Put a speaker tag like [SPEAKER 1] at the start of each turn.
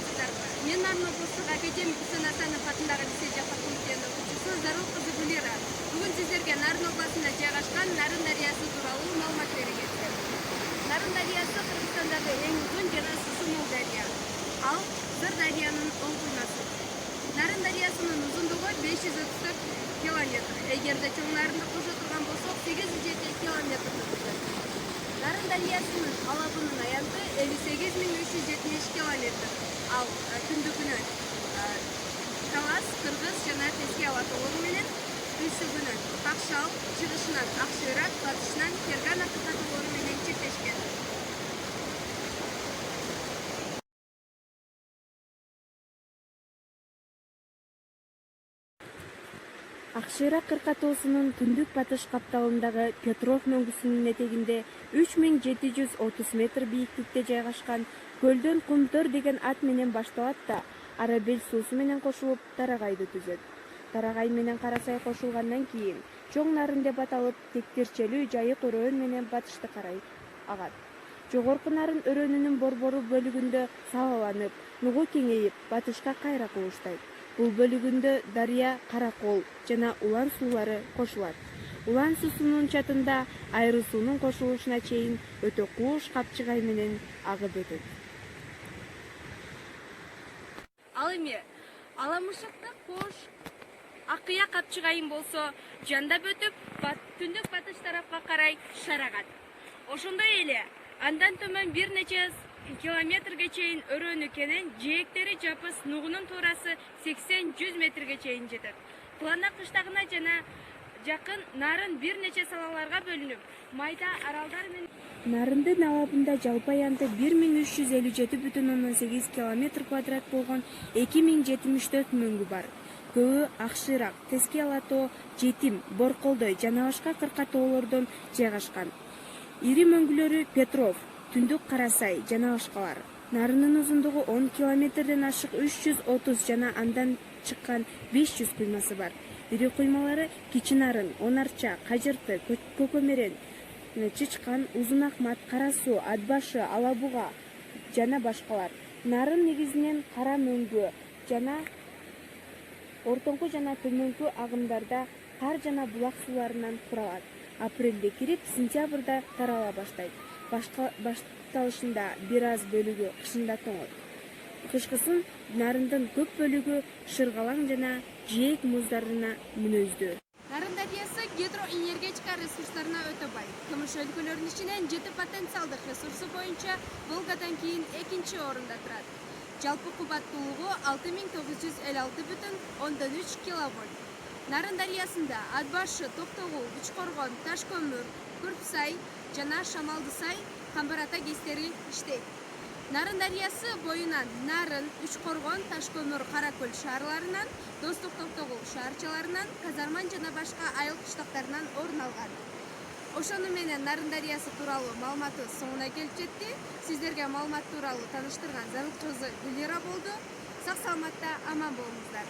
[SPEAKER 1] саламатсыздарбы? Мен Нарын облустук академик Үсөн Асанов атындагы лицей жапа пунктунун окуучусу Зарыл кызы Гүлира. Бүгүн сиздерге Нарын областында жайгашкан Нарын дарыясы тууралуу маалымат беребиз. Нарын дарыясы Кыргызстандагы эң узун жана суусу мол дарыя. Ал Зыр дарыянын оң куйнасы. Нарын дарыясынын узундугу 534 километр. Эгерде чоң Нарынды кошо турган болсок 807 километр түзөт. Нарын дарыясынын алабынын аянты 58.370 километр. Ал түндүгүнөн Талас, Кыргыз жана Теске ала тоолору менен, түштүгүнөн Акшал, чыгышынан Акшыйрак, батышынан Фергана тоолору менен чектешкен.
[SPEAKER 2] Акшыйрак кыркатоосунун түндүк батыш капталындагы Петров мөңгүсүнүн этегинде 3730 метр бийиктикте жайгашкан көлдөн Кумтөр деген ат менен башталат да, Арабел суусу менен кошулуп Тарагайды түзөт. Тарагай менен Карасай кошулгандан кийин Чоң Нарын деп аталып, тектирчелүү жайык өрөөн менен батышты карай агат. Жогорку Нарын өрөөнүнүн борбору бөлүгүндө салаланып, нугу кеңейип, батышка кайра кууштайт. Бул бөлүгүндө дарыя Каракол жана Улан суулары кошулат. Улан суусунун чатында Айры суунун кошулушуна чейин өтө кууш Капчыгай менен агып өтөт.
[SPEAKER 1] Ал эми Аламышыкты кош Акыя Капчыгайын болсо жандап өтүп, түндүк батыш тарапка карай шарагат. Ошондой эле андан төмөн бир нече километрге чейин өрөөнү кенен, жээктери жапыс нугунун туурасы 80-100 метрге чейин жетет. Кылана кыштагына жана жакын Нарын бир нече салаларга бөлүнүп, майда аралдар менен
[SPEAKER 2] Нарындын алабында жалпы аянты 1357,8 км квадрат болгон 2074 мөңгү бар. Көбү Акшыйрак, Теске Алатоо, Жетим, Борколдой жана башка кыркатоолордон жайгашкан. Ири мөңгүлөрү Петров, Түндүк Карасай жана башкалар. Нарынын узундугу 10 километрден ашык 330 жана андан чыккан 500 куймасы бар. Ири куймалары Кичи Нарын, Онарча, Кажырты, Көкөмерен, Чычкан, Узун Акмат, Кара суу, Атбашы, Алабуга жана башкалар. Нарын негизинен кара мөңгү жана ортоңку жана төмөнкү агымдарда кар жана булак сууларынан куралат. Апрелде кирип, сентябрда тарала баштайт. Башталышында бир аз бөлүгү кышында тоңот. Кышкысын Нарындын көп бөлүгү шыргалаң жана жээк муздарына мүнөздүү.
[SPEAKER 1] Нарын дарыясы гидроэнергетика ресурстарына өтө бай. Кымыш өлкөлөрүнүн ичинен 7 потенциалдык ресурсу боюнча Волгадан кийин экинчи орунда турат. Жалпы кубаттуулугу 6956,3 киловольт. Нарын дарыясында Атбашы, Токтогул, Үчкоргон, Ташкөмүр, Күрпсай жана Шамалдысай Камбарата ГЭСтери иштейт. Нарын дарыясы боюнан Нарын, Үчкоргон, Ташкөмүр, Каракөл шаарларынан, Достук Токтогул шаарчаларынан, Казарман жана башка айыл кыштактарынан орун алган. Ошону менен Нарын дарыясы тууралуу маалыматы соңуна келип жетти. Сиздерге маалымат тууралуу тааныштырган Зарыл кызы Гүлира болду. Сак саламатта аман болуңуздар.